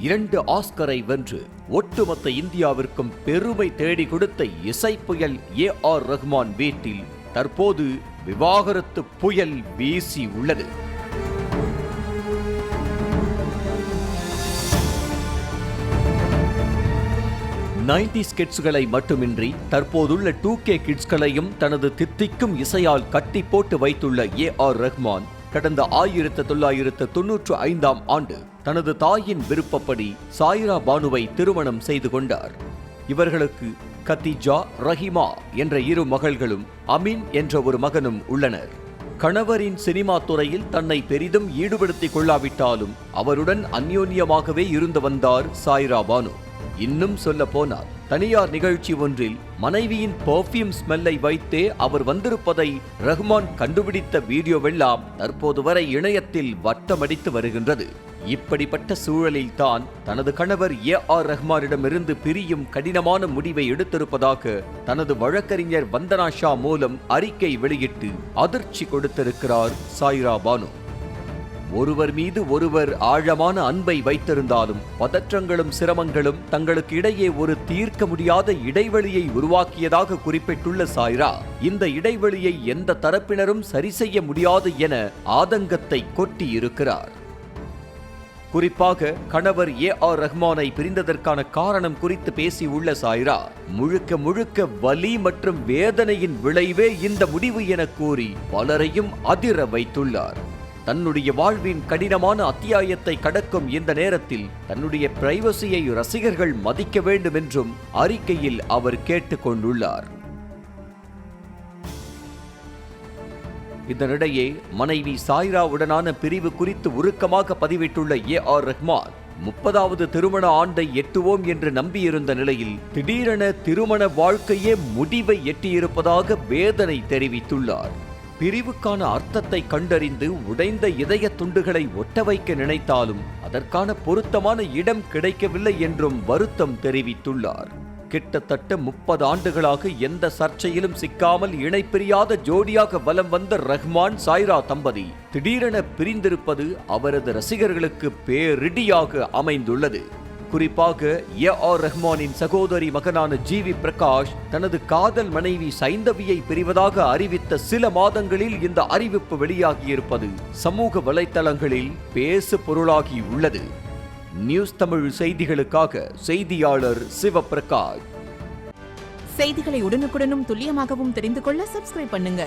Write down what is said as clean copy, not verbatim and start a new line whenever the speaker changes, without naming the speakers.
2 ஆஸ்கரை வென்று ஒட்டுமொத்த இந்தியாவிற்கும் பெருமை தேடி கொடுத்த இசைப்புயல் AR ரஹ்மான் வீட்டில் தற்போது விவாகரத்து புயல் வீசி உள்ளது. கிட்ஸ்களை மட்டுமின்றி தற்போதுள்ள 2K கிட்ஸ்களையும் தனது தித்திக்கும் இசையால் கட்டி போட்டு வைத்துள்ள AR ரஹ்மான் கடந்த 1995ஆம் ஆண்டு தனது தாயின் விருப்பப்படி சாயிரா பானுவை திருமணம் செய்து கொண்டார். இவர்களுக்கு கத்திஜா, ரஹிமா என்ற 2 மகள்களும் அமீன் என்ற ஒரு மகனும் உள்ளனர். கணவரின் சினிமா துறையில் தன்னை பெரிதும் ஈடுபடுத்திக் கொள்ளாவிட்டாலும் அவருடன் அந்யோன்யமாகவே இருந்து வந்தார் சாயிரா பானு. இன்னும் சொல்ல போனால் தனியார் நிகழ்ச்சி ஒன்றில் மனைவியின் பெர்ஃப்யூம் ஸ்மெல்லை வைத்தே அவர் வந்திருப்பதை ரஹ்மான் கண்டுபிடித்த வீடியோவெல்லாம் தற்போது வரை இணையத்தில் வட்டமடித்து வருகின்றது. இப்படிப்பட்ட சூழலில் தான் தனது கணவர் AR ரஹ்மானிடமிருந்து பிரியும் கடினமான முடிவை எடுத்திருப்பதாக தனது வழக்கறிஞர் வந்தனா ஷா மூலம் அறிக்கை வெளியிட்டு அதிர்ச்சி கொடுத்திருக்கிறார் சாயிரா பானு. ஒருவர் மீது ஒருவர் ஆழமான அன்பை வைத்திருந்தாலும் பதற்றங்களும் சிரமங்களும் தங்களுக்கு இடையே ஒரு தீர்க்க முடியாத இடைவெளியை உருவாக்கியதாக குறிப்பிட்டுள்ள சாயிரா, இந்த இடைவெளியை எந்த தரப்பினரும் சரி செய்ய முடியாது என ஆதங்கத்தை கொட்டியிருக்கிறார். குறிப்பாக கணவர் AR ரஹ்மானை பிரிந்ததற்கான காரணம் குறித்து பேசியுள்ள சாயிரா, முழுக்க முழுக்க வலி மற்றும் வேதனையின் விளைவே இந்த முடிவு என கூறி பலரையும் அதிர வைத்துள்ளார். தன்னுடைய வாழ்வின் கடினமான அத்தியாயத்தை கடக்கும் இந்த நேரத்தில் தன்னுடைய பிரைவசியை ரசிகர்கள் மதிக்க வேண்டும் என்றும் அறிக்கையில் அவர் கேட்டுக்கொண்டுள்ளார். இதனிடையே மனைவி சாயிராவுடனான பிரிவு குறித்து உருக்கமாக பதிவிட்டுள்ள AR ரஹ்மான், 30வது திருமண ஆண்டை எட்டுவோம் என்று நம்பியிருந்த நிலையில் திடீரென திருமண வாழ்க்கையே முடிவை எட்டியிருப்பதாக வேதனை தெரிவித்துள்ளார். பிரிவுக்கான அர்த்தத்தை கண்டறிந்து உடைந்த இதய துண்டுகளை ஒட்ட வைக்க நினைத்தாலும் அதற்கான பொருத்தமான இடம் கிடைக்கவில்லை என்றும் வருத்தம் தெரிவித்துள்ளார். கிட்டத்தட்ட 30 ஆண்டுகளாக எந்த சர்ச்சையிலும் சிக்காமல் இணைப்பிரியாத ஜோடியாக வலம் வந்த ரஹ்மான் சாயிரா தம்பதி திடீரென பிரிந்திருப்பது அவரது ரசிகர்களுக்கு பேரிடியாக அமைந்துள்ளது. குறிப்பாக AR ரஹ்மானின் சகோதரி மகனான GV பிரகாஷ் தனது காதல் மனைவி சைந்தவியை பிரிவதாக அறிவித்த சில மாதங்களில் இந்த அறிவிப்பு வெளியாகியிருப்பது சமூக வலைத்தளங்களில் பேசு பொருளாகி உள்ளது. நியூஸ் தமிழ் செய்திகளுக்காக செய்தியாளர் சிவபிரகாஷ்.
செய்திகளை உடனுக்குடனும் துல்லியமாகவும் தெரிந்து கொள்ள சப்ஸ்கிரைப் பண்ணுங்க.